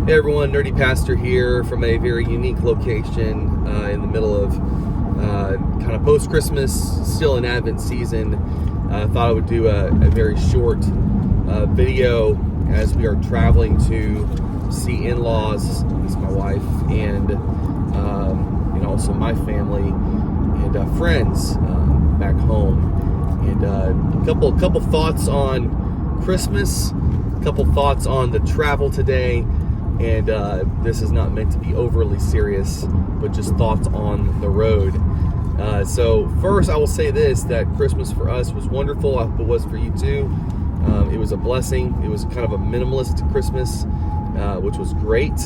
Hey everyone, Nerdy Pastor here from a very unique location in the middle of kind of post-Christmas, still in Advent season. Thought I would do a very short video as we are traveling to see in-laws, at least my wife, and also my family and friends back home. And a couple thoughts on Christmas, a couple thoughts on the travel today. And this is not meant to be overly serious, but just thoughts on the road. So first, I will say this, that Christmas for us was wonderful. I hope it was for you too. It was a blessing. It was kind of a minimalist Christmas, which was great.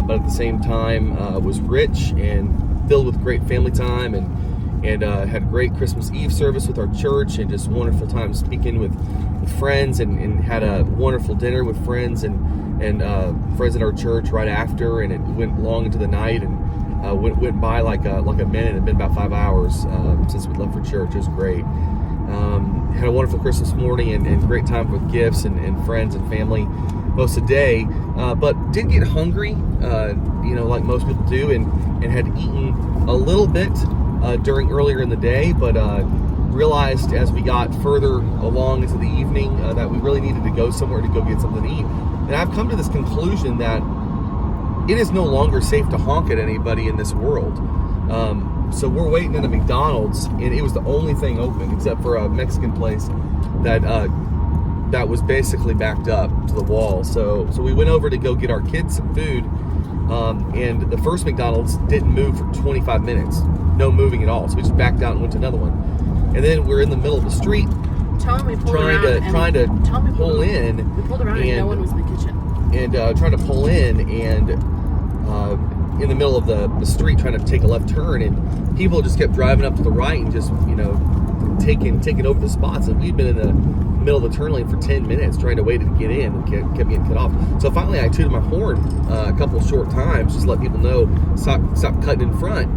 But at the same time, was rich and filled with great family time, and had a great Christmas Eve service with our church, and just wonderful time speaking with friends, and had a wonderful dinner with friends and friends at our church right after, and it went long into the night, and went by like a minute. It had been about 5 hours since we left for church. It was great. Had a wonderful Christmas morning and great time with gifts and friends and family most of the day, but did get hungry, like most people do, and had eaten a little bit earlier in the day, but realized as we got further along into the evening that we really needed to go somewhere to go get something to eat. And I've come to this conclusion that it is no longer safe to honk at anybody in this world. So we're waiting at a McDonald's, and it was the only thing open except for a Mexican place that was basically backed up to the wall. So we went over to go get our kids some food, and the first McDonald's didn't move for 25 minutes. No moving at all. So we just backed out and went to another one. And then we're in the middle of the street trying to pull in. We pulled around and no one was in the kitchen. And trying to pull in, and in the middle of the street trying to take a left turn, and people just kept driving up to the right and just taking over the spots. And we'd been in the middle of the turn lane for 10 minutes trying to wait to get in, and kept getting cut off. So finally I tooted my horn a couple short times just to let people know stop cutting in front.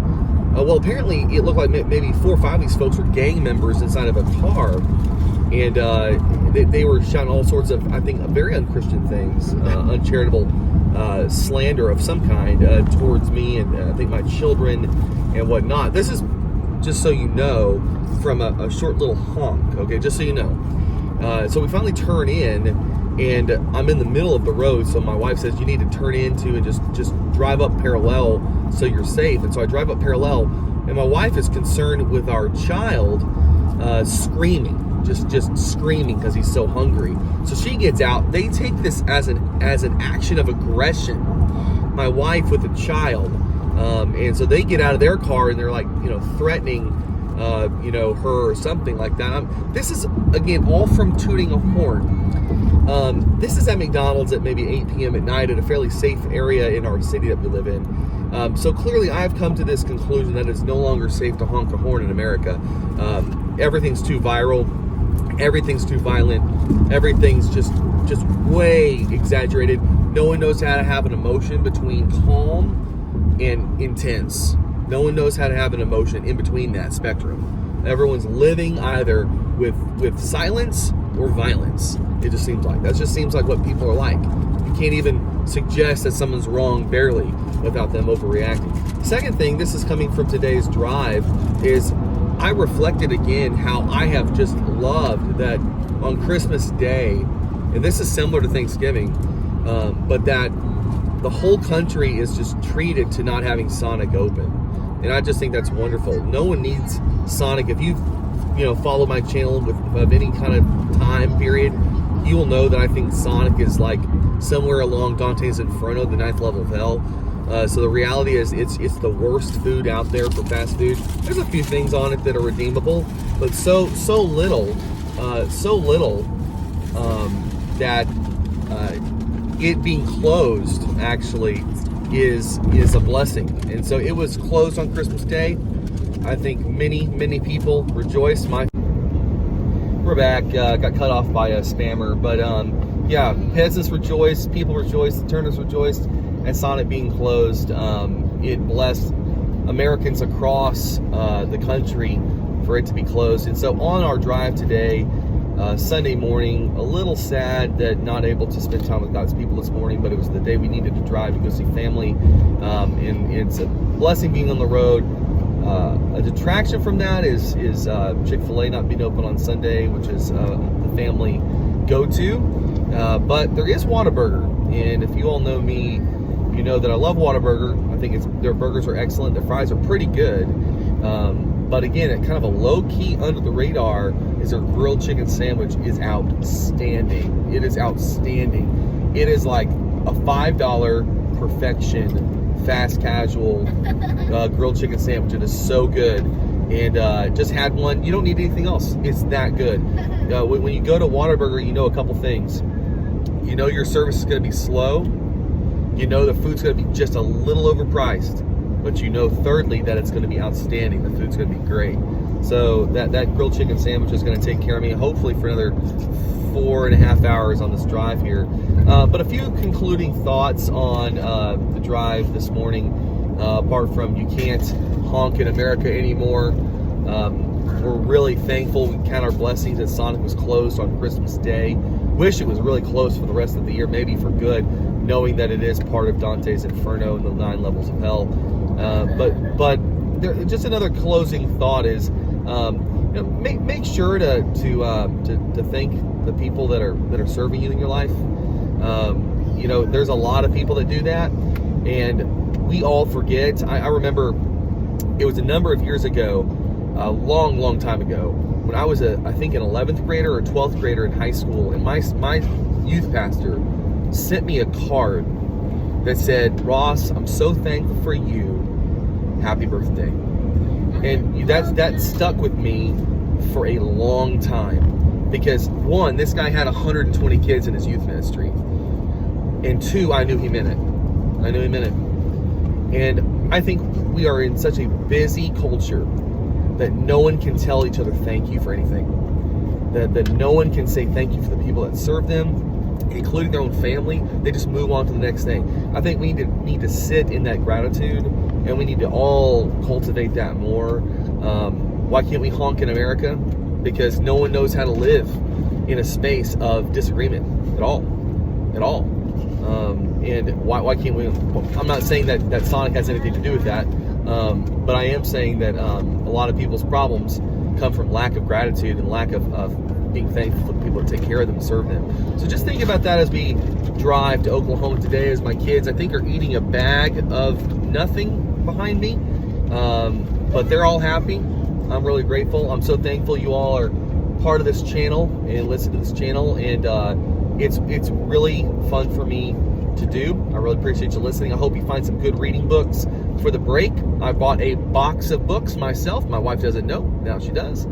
Well, apparently it looked like maybe 4 or 5 of these folks were gang members inside of a car, and they were shouting all sorts of, I think, very unchristian things, uncharitable slander of some kind towards me and I think my children and whatnot. This is, just so you know, from a short little honk, okay, just so you know. So we finally turn in, and I'm in the middle of the road, so my wife says you need to turn into and just drive up parallel so you're safe. And so I drive up parallel, and my wife is concerned with our child screaming, just screaming because he's so hungry. So she gets out. They take this as an action of aggression, my wife with the child, and so they get out of their car and they're like, threatening her or something like that. This is, again, all from tooting a horn. This is at McDonald's at maybe 8 p.m. at night at a fairly safe area in our city that we live in. So clearly I've come to this conclusion that it's no longer safe to honk a horn in America. Everything's too viral. Everything's too violent. Everything's just way exaggerated. No one knows how to have an emotion between calm and intense. No one knows how to have an emotion in between that spectrum. Everyone's living either with silence or violence. It just seems like. That just seems like what people are like. You can't even suggest that someone's wrong barely without them overreacting. Second thing, this is coming from today's drive, is I reflected again how I have just loved that on Christmas Day, and this is similar to Thanksgiving, but that the whole country is just treated to not having Sonic open. And I just think that's wonderful. No one needs Sonic. If you've follow my channel of any kind of time period, you will know that I think Sonic is like somewhere along Dante's Inferno, the 9th level of hell. So the reality is it's the worst food out there for fast food. There's a few things on it that are redeemable, but so little that it being closed actually is a blessing. And so it was closed on Christmas Day. I think many people rejoiced. We're back. Got cut off by a spammer, but peasants rejoiced, people rejoiced, the Turners rejoiced at Sonic being closed. It blessed Americans across the country for it to be closed. And so on our drive today, Sunday morning. A little sad that not able to spend time with God's people this morning, but it was the day we needed to drive to go see family. And it's a blessing being on the road. A detraction from that is Chick-fil-A not being open on Sunday, which is the family go-to. But there is Whataburger, and if you all know me, you know that I love Whataburger. I think their burgers are excellent. Their fries are pretty good. But again, at kind of a low-key, under the radar, is their grilled chicken sandwich is outstanding. It is outstanding. It is like a $5 perfection, fast casual grilled chicken sandwich. It is so good. And just had one. You don't need anything else. It's that good. When you go to Whataburger, you know a couple things. You know your service is going to be slow. You know the food's going to be just a little overpriced. But you know, thirdly, that it's going to be outstanding. The food's going to be great. So that grilled chicken sandwich is going to take care of me, hopefully for another 4.5 hours on this drive here. But a few concluding thoughts on the drive this morning, apart from you can't honk in America anymore. We're really thankful. We count our blessings that Sonic was closed on Christmas Day. Wish it was really closed for the rest of the year, maybe for good, knowing that it is part of Dante's Inferno and the 9 levels of hell. But there, just another closing thought is, make sure to thank the people that are serving you in your life. There's a lot of people that do that, and we all forget. I remember it was a number of years ago, a long time ago, when I was I think an 11th grader or 12th grader in high school, and my youth pastor sent me a card that said, "Ross, I'm so thankful for you. Happy birthday." And that stuck with me for a long time, because one, this guy had 120 kids in his youth ministry, and two, I knew he meant it. And I think we are in such a busy culture that no one can tell each other thank you for anything. That no one can say thank you for the people that serve them, including their own family. They just move on to the next thing. I think we need to sit in that gratitude, and we need to all cultivate that more. Why can't we honk in America? Because no one knows how to live in a space of disagreement at all. And why can't we? Well, I'm not saying that Sonic has anything to do with that, but I am saying that a lot of people's problems come from lack of gratitude and lack of being thankful for the people that take care of them and serve them. So just think about that as we drive to Oklahoma today, as my kids, I think, are eating a bag of nothing behind me, but they're all happy. I'm really grateful. I'm so thankful you all are part of this channel and listen to this channel, and it's really fun for me to do. I really appreciate you listening. I hope you find some good reading books for the break. I bought a box of books myself. My wife doesn't know, now she does,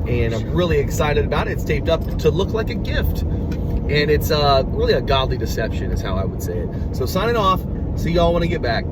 and I'm really excited about it. It's taped up to look like a gift, and it's really a godly deception is how I would say it. So signing off. See y'all when I get back.